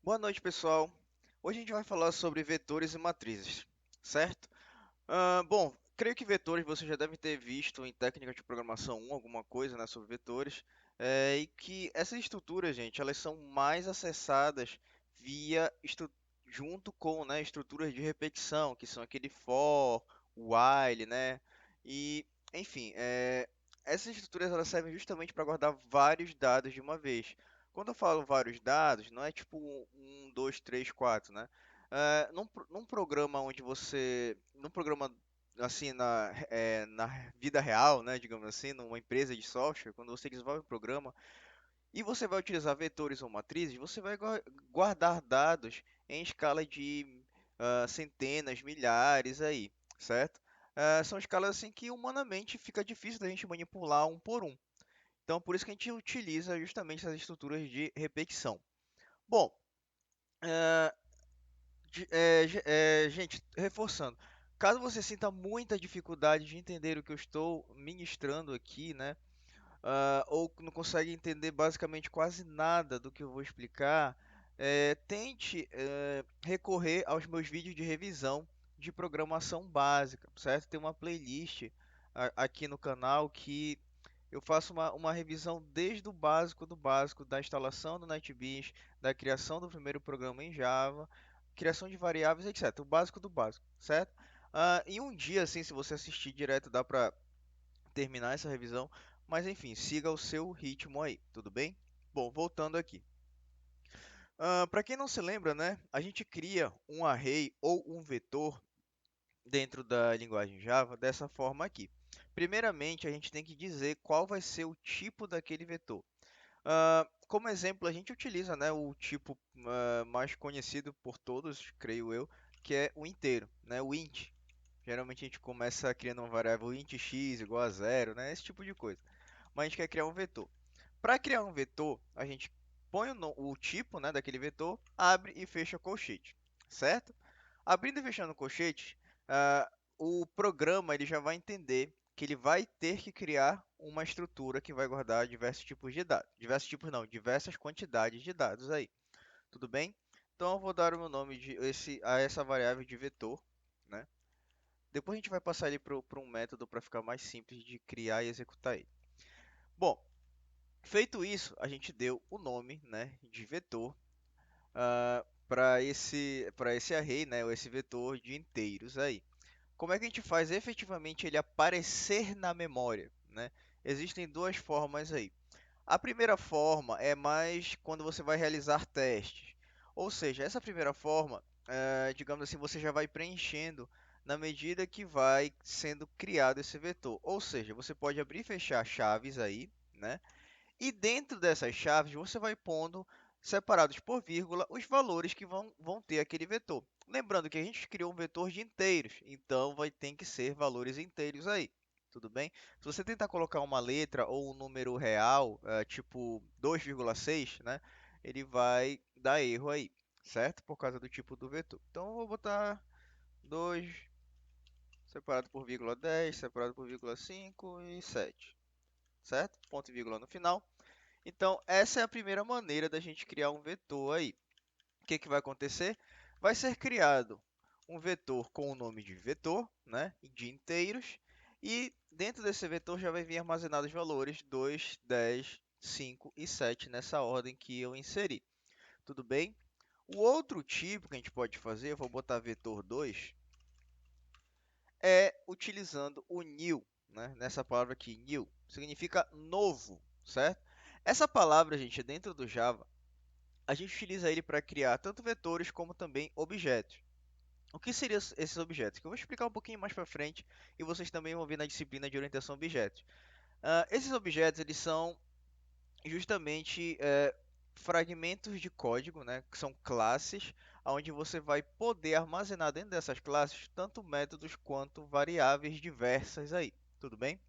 Boa noite, pessoal. Hoje a gente vai falar sobre vetores e matrizes, certo? Bom, creio que vetores você já deve ter visto em técnica de programação 1, alguma coisa, né, sobre vetores, e que essas estruturas, gente, elas são mais acessadas via junto com, né, estruturas de repetição, que são aquele for, while, né, e enfim, essas estruturas elas servem justamente para guardar vários dados de uma vez. Quando eu falo vários dados, não é tipo um, dois, três, quatro, né? Num programa onde num programa assim na vida real, né, digamos assim, numa empresa de software, quando você desenvolve um programa e você vai utilizar vetores ou matrizes, você vai guardar dados em escala de centenas, milhares aí, certo? São escalas assim que humanamente fica difícil da gente manipular um por um. Então, por isso que a gente utiliza justamente essas estruturas de repetição. Bom, eh, gente, reforçando, caso você sinta muita dificuldade de entender o que eu estou ministrando aqui, né, ou não consegue entender basicamente quase nada do que eu vou explicar, tente recorrer aos meus vídeos de revisão de programação básica, certo? Tem uma playlist aqui no canal que eu faço uma revisão desde o básico do básico, da instalação do NetBeans, da criação do primeiro programa em Java, criação de variáveis, etc. O básico do básico, certo? Em um dia, assim, se você assistir direto, dá para terminar essa revisão. Mas enfim, siga o seu ritmo aí, tudo bem? Bom, voltando aqui. Para quem não se lembra, né, a gente cria um array ou um vetor dentro da linguagem Java dessa forma aqui. Primeiramente, a gente tem que dizer qual vai ser o tipo daquele vetor. Como exemplo, a gente utiliza, né, o tipo mais conhecido por todos, creio eu, que é o inteiro, né, o int. Geralmente a gente começa criando uma variável int x igual a zero, né, esse tipo de coisa. Mas a gente quer criar um vetor. Para criar um vetor, a gente põe o tipo, né, daquele vetor, abre e fecha colchete, certo? Abrindo e fechando colchete, o programa ele já vai entender que ele vai ter que criar uma estrutura que vai guardar diversos tipos de dados. Diversos tipos não, diversas quantidades de dados aí. Tudo bem? Então eu vou dar o meu nome a essa variável de vetor, né? Depois a gente vai passar ele para um método para ficar mais simples de criar e executar ele. Bom, feito isso, a gente deu o nome, né, de vetor para esse array, né, ou esse vetor de inteiros aí. Como é que a gente faz efetivamente ele aparecer na memória, né? Existem duas formas aí. A primeira forma é mais quando você vai realizar testes. Ou seja, essa primeira forma, digamos assim, você já vai preenchendo na medida que vai sendo criado esse vetor. Ou seja, você pode abrir e fechar chaves aí, né? E dentro dessas chaves, você vai pondo, separados por vírgula, os valores que vão ter aquele vetor. Lembrando que a gente criou um vetor de inteiros, então vai ter que ser valores inteiros aí. Tudo bem? Se você tentar colocar uma letra ou um número real, tipo 2,6, né, ele vai dar erro aí, certo? Por causa do tipo do vetor. Então, eu vou botar 2 separado por vírgula 10, separado por vírgula 5 e 7, certo? Ponto e vírgula no final. Então, essa é a primeira maneira da gente criar um vetor aí. O que que vai acontecer? Vai ser criado um vetor com o nome de vetor, né, de inteiros, e dentro desse vetor já vai vir armazenados os valores 2, 10, 5 e 7 nessa ordem que eu inseri. Tudo bem? O outro tipo que a gente pode fazer, eu vou botar vetor 2, é utilizando o new, né? Nessa palavra aqui, new, significa novo, certo? Essa palavra, gente, dentro do Java, a gente utiliza ele para criar tanto vetores como também objetos. O que seriam esses objetos? Que eu vou explicar um pouquinho mais para frente e vocês também vão ver na disciplina de orientação a objetos. Esses objetos eles são justamente fragmentos de código, né, que são classes, onde você vai poder armazenar dentro dessas classes tanto métodos quanto variáveis diversas aí. Tudo bem?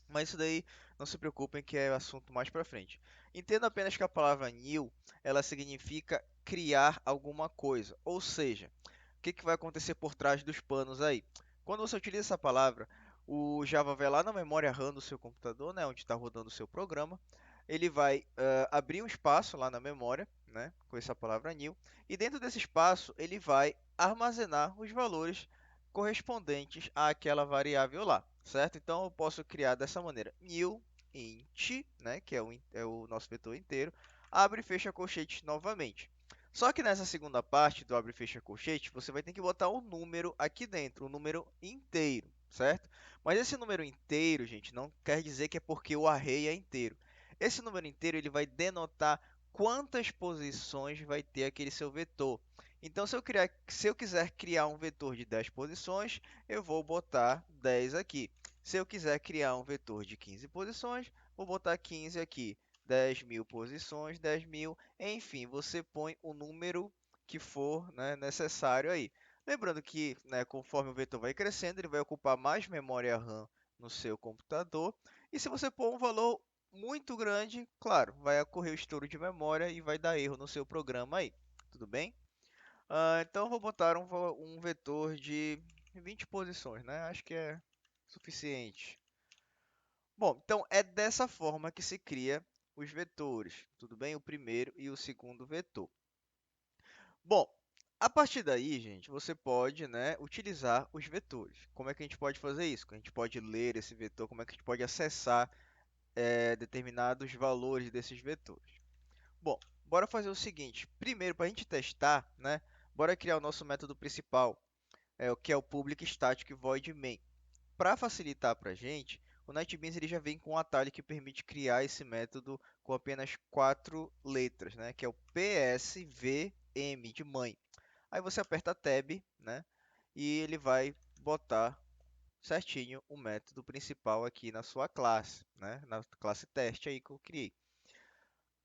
Mas isso daí não se preocupem que é assunto mais para frente. Entenda apenas que a palavra new, ela significa criar alguma coisa. Ou seja, o que que vai acontecer por trás dos panos aí? Quando você utiliza essa palavra, o Java vai lá na memória RAM do seu computador, né, onde está rodando o seu programa. Ele vai abrir um espaço lá na memória, né, com essa palavra new, e dentro desse espaço ele vai armazenar os valores correspondentes àquela variável lá, certo? Então eu posso criar dessa maneira, new int, né, que é o nosso vetor inteiro, abre e fecha colchetes novamente. Só que nessa segunda parte do abre e fecha colchete, você vai ter que botar um número aqui dentro, um número inteiro, certo? Mas esse número inteiro, gente, não quer dizer que é porque o array é inteiro. Esse número inteiro ele vai denotar quantas posições vai ter aquele seu vetor. Então, se eu quiser criar um vetor de 10 posições, eu vou botar 10 aqui. Se eu quiser criar um vetor de 15 posições, vou botar 15 aqui. 10.000 posições, 10.000, enfim, você põe o número que for, né, necessário aí. Lembrando que, né, conforme o vetor vai crescendo, ele vai ocupar mais memória RAM no seu computador. E se você pôr um valor muito grande, claro, vai ocorrer o estouro de memória e vai dar erro no seu programa aí. Tudo bem? Então, vou botar um vetor de 20 posições, né? Acho que é suficiente. Bom, então é dessa forma que se cria os vetores, tudo bem? O primeiro e o segundo vetor. Bom, a partir daí, gente, você pode, né, utilizar os vetores. Como é que a gente pode fazer isso? A gente pode ler esse vetor, como é que a gente pode acessar determinados valores desses vetores. Bom, bora fazer o seguinte. Primeiro, para a gente testar, né, bora criar o nosso método principal, o que é o public static void main. Para facilitar para a gente, o NetBeans ele já vem com um atalho que permite criar esse método com apenas 4 letras, né, que é o PSVM de mãe. Aí você aperta Tab, né, e ele vai botar certinho o método principal aqui na sua classe, né, na classe teste aí que eu criei.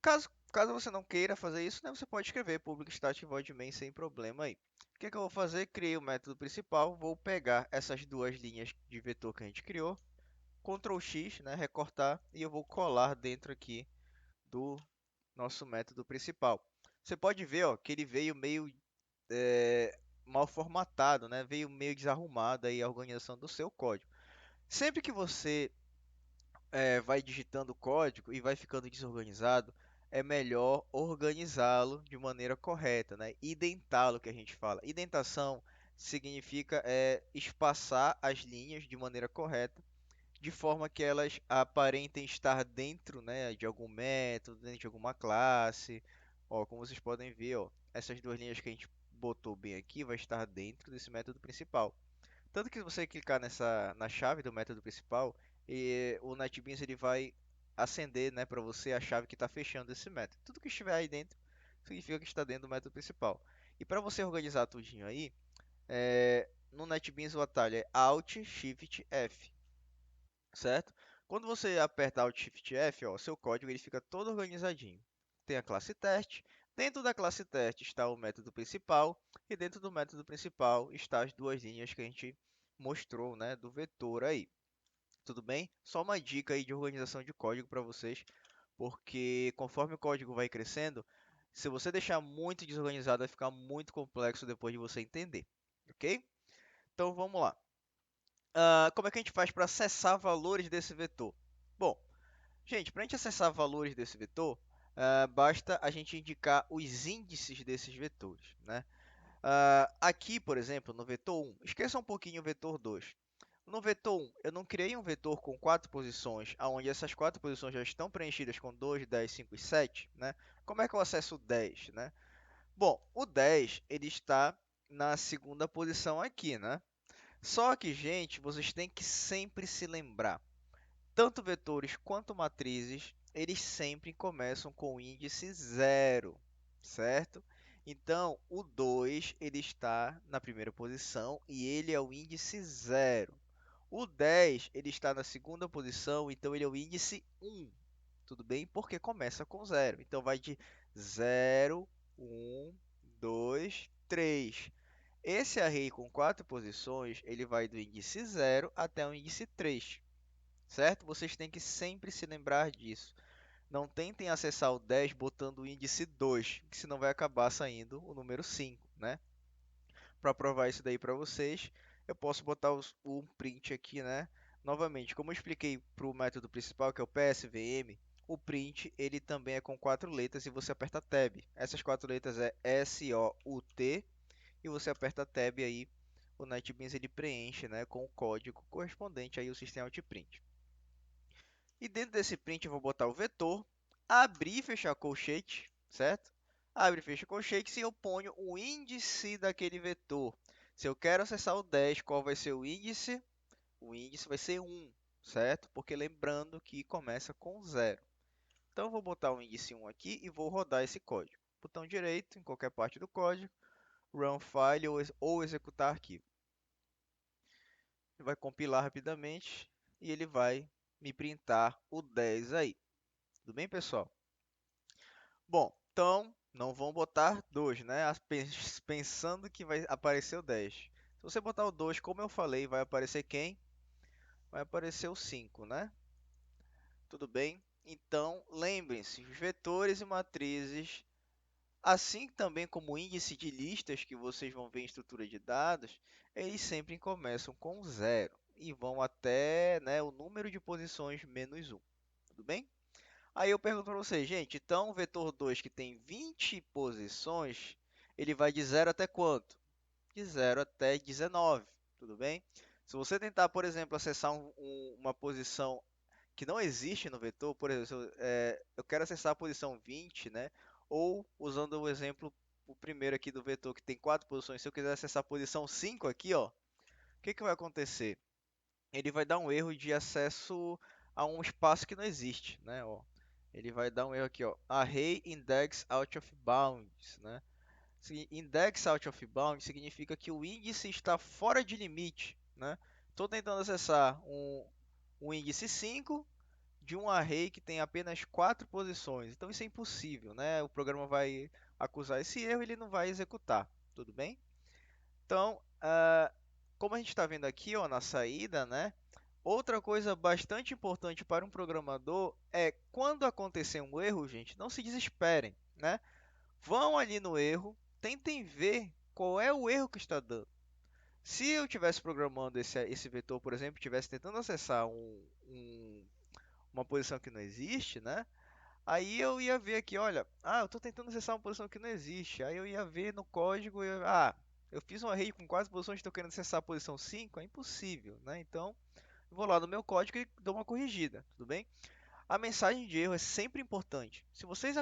Caso você não queira fazer isso, né, você pode escrever public static void main sem problema aí. O que eu vou fazer? Criei o método principal, vou pegar essas duas linhas de vetor que a gente criou, Ctrl X, né, recortar, e eu vou colar dentro aqui do nosso método principal. Você pode ver, ó, que ele veio meio mal formatado, né? Veio meio desarrumado aí a organização do seu código. Sempre que você vai digitando o código e vai ficando desorganizado, é melhor organizá-lo de maneira correta, né? Identá-lo, que a gente fala. Identação significa espaçar as linhas de maneira correta, de forma que elas aparentem estar dentro, né, de algum método, dentro de alguma classe. Ó, como vocês podem ver, ó, essas duas linhas que a gente botou bem aqui vai estar dentro desse método principal. Tanto que se você clicar na chave do método principal, o NetBeans ele vai acender, né, para você a chave que está fechando esse método. Tudo que estiver aí dentro significa que está dentro do método principal. E para você organizar tudinho aí, no NetBeans o atalho é Alt Shift F, certo? Quando você aperta Alt Shift F, ó, seu código ele fica todo organizadinho. Tem a classe teste, dentro da classe teste está o método principal e dentro do método principal está as duas linhas que a gente mostrou, né, do vetor aí. Tudo bem? Só uma dica aí de organização de código para vocês, porque conforme o código vai crescendo, se você deixar muito desorganizado, vai ficar muito complexo depois de você entender, ok? Então vamos lá. Como é que a gente faz para acessar valores desse vetor? Bom, gente, para a gente acessar valores desse vetor, basta a gente indicar os índices desses vetores, né? Aqui, por exemplo, no vetor 1, esqueça um pouquinho o vetor 2. No vetor 1, eu não criei um vetor com 4 posições, onde essas 4 posições já estão preenchidas com 2, 10, 5 e 7, né? Como é que eu acesso o 10, né? Bom, o 10 ele está na segunda posição aqui, né? Só que, gente, vocês têm que sempre se lembrar, tanto vetores quanto matrizes, eles sempre começam com o índice zero, certo? Então, o 2 ele está na primeira posição e ele é o índice zero. O 10 ele está na segunda posição, então ele é o índice um, tudo bem? Porque começa com zero. Então, vai de zero, um, 2, 3. Esse array com 4 posições, ele vai do índice zero até o índice 3, certo? Vocês têm que sempre se lembrar disso. Não tentem acessar o 10 botando o índice 2, que senão vai acabar saindo o número 5, né? Para provar isso daí para vocês, eu posso botar um print aqui, né? Novamente, como eu expliquei para o método principal, que é o PSVM, O print, ele também é com 4 letras e você aperta Tab. Essas 4 letras é SOUT e você aperta Tab aí, o NetBeans ele preenche, né, com o código correspondente aí ao sistema Outprint. E dentro desse print eu vou botar o vetor, abrir e fechar colchete, certo? Abre e fecha colchete e eu ponho o índice daquele vetor. Se eu quero acessar o 10, qual vai ser o índice? O índice vai ser 1, certo? Porque lembrando que começa com 0. Então, eu vou botar o índice 1 aqui e vou rodar esse código. Botão direito, em qualquer parte do código, Run File ou executar arquivo. Ele vai compilar rapidamente e ele vai me printar o 10 aí. Tudo bem, pessoal? Bom, então não vão botar 2, né? Pensando que vai aparecer o 10. Se você botar o 2, como eu falei, vai aparecer quem? Vai aparecer o 5, né? Tudo bem? Então, lembrem-se, os vetores e matrizes, assim também como o índice de listas que vocês vão ver em estrutura de dados, eles sempre começam com 0 e vão até, né, o número de posições menos 1. Tudo bem? Aí eu pergunto para vocês, gente, então o vetor 2 que tem 20 posições, ele vai de 0 até quanto? De 0 até 19, tudo bem? Se você tentar, por exemplo, acessar uma posição que não existe no vetor, por exemplo, eu quero acessar a posição 20, né? Ou, usando o exemplo, o primeiro aqui do vetor que tem 4 posições, se eu quiser acessar a posição 5 aqui, ó, o que que vai acontecer? Ele vai dar um erro de acesso a um espaço que não existe, né? Ó, ele vai dar um erro aqui, ó, array index out of bounds, né? Index out of bounds significa que o índice está fora de limite, né? Estou tentando acessar um índice 5 de um array que tem apenas 4 posições. Então isso é impossível, né? O programa vai acusar esse erro e ele não vai executar, tudo bem? Então, como a gente está vendo aqui, ó, na saída, né? Outra coisa bastante importante para um programador é quando acontecer um erro, gente, não se desesperem, né? Vão ali no erro, tentem ver qual é o erro que está dando. Se eu estivesse programando esse vetor, por exemplo, estivesse tentando acessar uma posição que não existe, né? Aí eu ia ver aqui, olha, eu estou tentando acessar uma posição que não existe. Aí eu ia ver no código, eu fiz um array com quase posições, estou querendo acessar a posição 5, é impossível, né? Então, eu vou lá no meu código e dou uma corrigida, tudo bem? A mensagem de erro é sempre importante. Se vocês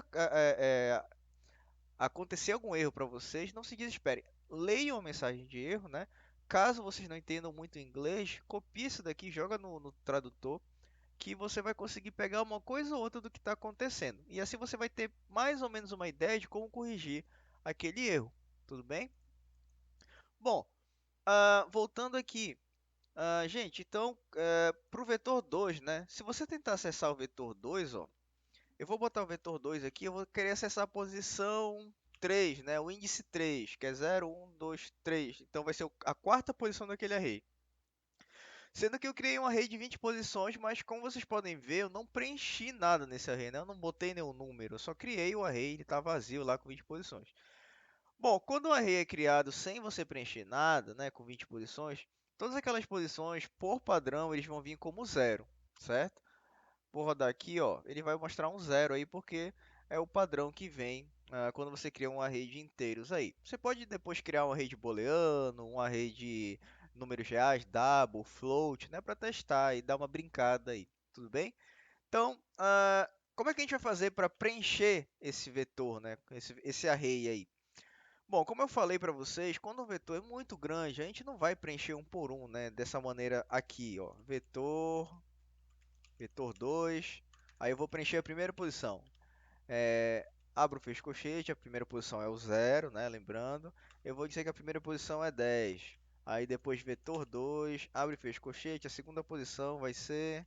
acontecer algum erro para vocês, não se desesperem. Leiam a mensagem de erro, né? Caso vocês não entendam muito inglês, copie isso daqui, joga no tradutor, que você vai conseguir pegar uma coisa ou outra do que está acontecendo. E assim você vai ter mais ou menos uma ideia de como corrigir aquele erro. Tudo bem? Bom, voltando aqui. Gente, então, para o vetor 2, né? Se você tentar acessar o vetor 2, ó, eu vou botar o vetor 2 aqui, eu vou querer acessar a posição 3, né? O índice 3, que é 0, 1, 2, 3. Então vai ser a quarta posição daquele array. Sendo que eu criei um array de 20 posições, mas como vocês podem ver, eu não preenchi nada nesse array, né? Eu não botei nenhum número, eu só criei o array, ele está vazio lá com 20 posições. Bom, quando um array é criado sem você preencher nada, né, com 20 posições, todas aquelas posições, por padrão, eles vão vir como zero, certo? Vou rodar aqui, ó, ele vai mostrar um zero aí, porque é o padrão que vem quando você cria um array de inteiros aí. Você pode depois criar um array de booleano, um array de números reais, double, float, né, para testar e dar uma brincada aí, tudo bem? Então, como é que a gente vai fazer para preencher esse vetor, né, esse array aí? Bom, como eu falei para vocês, quando o vetor é muito grande, a gente não vai preencher um por um, né, dessa maneira aqui, ó, vetor 2, aí eu vou preencher a primeira posição. Abro o fecho colchete, a primeira posição é o zero, né? Lembrando. Eu vou dizer que a primeira posição é 10. Aí depois vetor 2, abre e fecha colchete, a segunda posição vai ser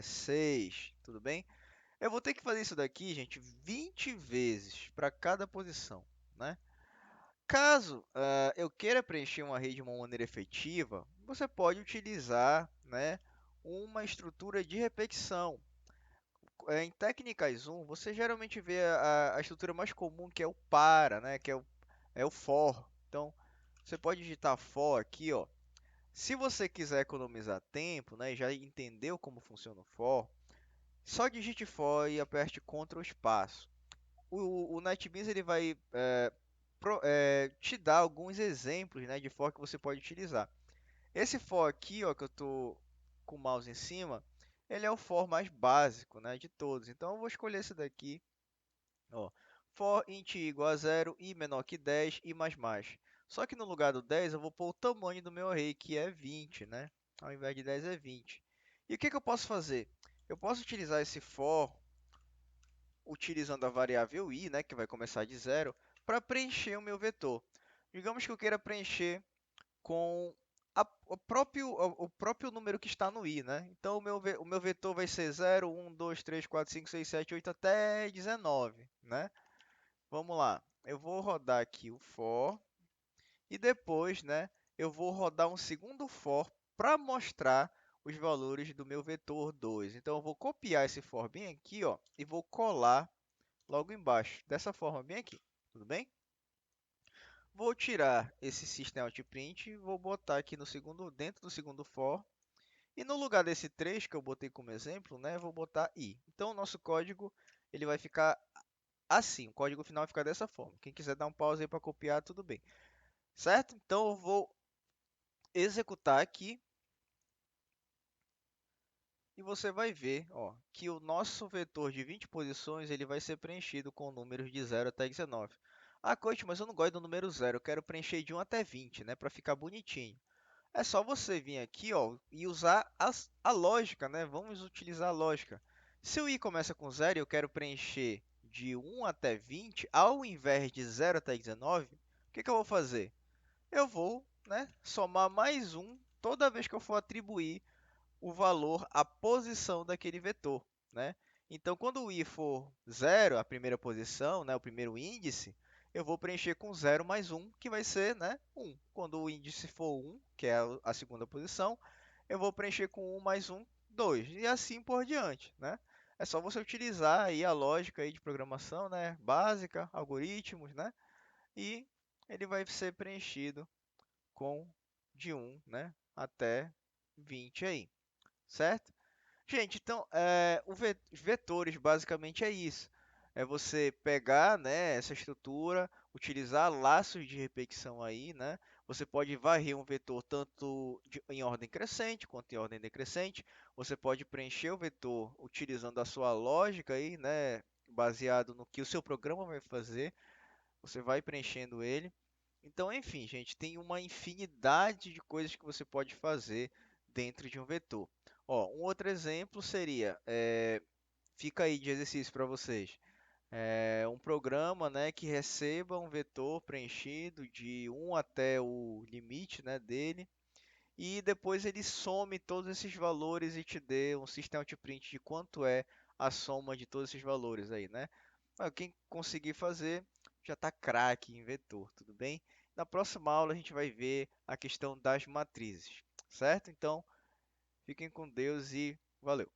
6, tudo bem? Eu vou ter que fazer isso daqui, gente, 20 vezes para cada posição, né? Caso eu queira preencher uma rede de uma maneira efetiva, você pode utilizar, né, uma estrutura de repetição. Em técnicas 1, você geralmente vê a estrutura mais comum que é o para, né? Que é o for. Então, você pode digitar for aqui, ó. Se você quiser economizar tempo, né? E já entendeu como funciona o for, Só digite for e aperte Ctrl espaço. O NetBeans ele vai te dar alguns exemplos, né, de for que você pode utilizar. Esse for aqui, ó, que eu estou com o mouse em cima, ele é o for mais básico, né, de todos. Então eu vou escolher esse daqui, ó. For int igual a 0 e menor que 10 e mais mais. Só que no lugar do 10 eu vou pôr o tamanho do meu array, que é 20, né? Ao invés de 10 é 20. E o que que eu posso fazer? Eu posso utilizar esse for utilizando a variável i, né, que vai começar de 0, para preencher o meu vetor. Digamos que eu queira preencher com o próprio número que está no i, né? Então, o meu vetor vai ser 0, 1, 2, 3, 4, 5, 6, 7, 8 até 19, né? Vamos lá. Eu vou rodar aqui o for e depois, né, eu vou rodar um segundo for para mostrar os valores do meu vetor 2. Então, eu vou copiar esse for bem aqui, ó, e vou colar logo embaixo, dessa forma bem aqui, tudo bem? Vou tirar esse system.out.print e vou botar aqui no segundo, dentro do segundo for. E no lugar desse 3 que eu botei como exemplo, né, eu vou botar i. Então, o nosso código ele vai ficar assim, o código final vai ficar dessa forma. Quem quiser dar um pause aí para copiar, tudo bem. Certo? Então, eu vou executar aqui e você vai ver, ó, que o nosso vetor de 20 posições ele vai ser preenchido com números de 0 até 19. Ah, coach, mas eu não gosto do número 0, eu quero preencher de 1 até 20, né, para ficar bonitinho. É só você vir aqui, ó, e usar a lógica, né? Vamos utilizar a lógica. Se o i começa com 0 e eu quero preencher de 1 até 20, ao invés de 0 até 19, o que que eu vou fazer? Eu vou, né, somar mais um toda vez que eu for atribuir o valor à posição daquele vetor, né? Então, quando o i for 0, a primeira posição, né, o primeiro índice, eu vou preencher com 0 mais 1, que vai ser, né, 1. Quando o índice for 1, que é a segunda posição, eu vou preencher com 1 mais 1, 2, e assim por diante, né? É só você utilizar aí a lógica aí de programação, né, básica, algoritmos, né, e ele vai ser preenchido com de 1, né, até 20 aí, certo? Gente, então, vetores basicamente é isso. É você pegar, né, essa estrutura, utilizar laços de repetição aí, né? Você pode varrer um vetor tanto em ordem crescente quanto em ordem decrescente. Você pode preencher o vetor utilizando a sua lógica aí, né, baseado no que o seu programa vai fazer. Você vai preenchendo ele. Então, enfim, gente, tem uma infinidade de coisas que você pode fazer dentro de um vetor. Ó, um outro exemplo seria, fica aí de exercício para vocês, um programa, né, que receba um vetor preenchido de 1 até o limite, né, dele, e depois ele some todos esses valores e te dê um system out print de quanto é a soma de todos esses valores aí, né? Quem conseguir fazer já está craque em vetor, tudo bem? Na próxima aula a gente vai ver a questão das matrizes, certo? Então, fiquem com Deus e valeu!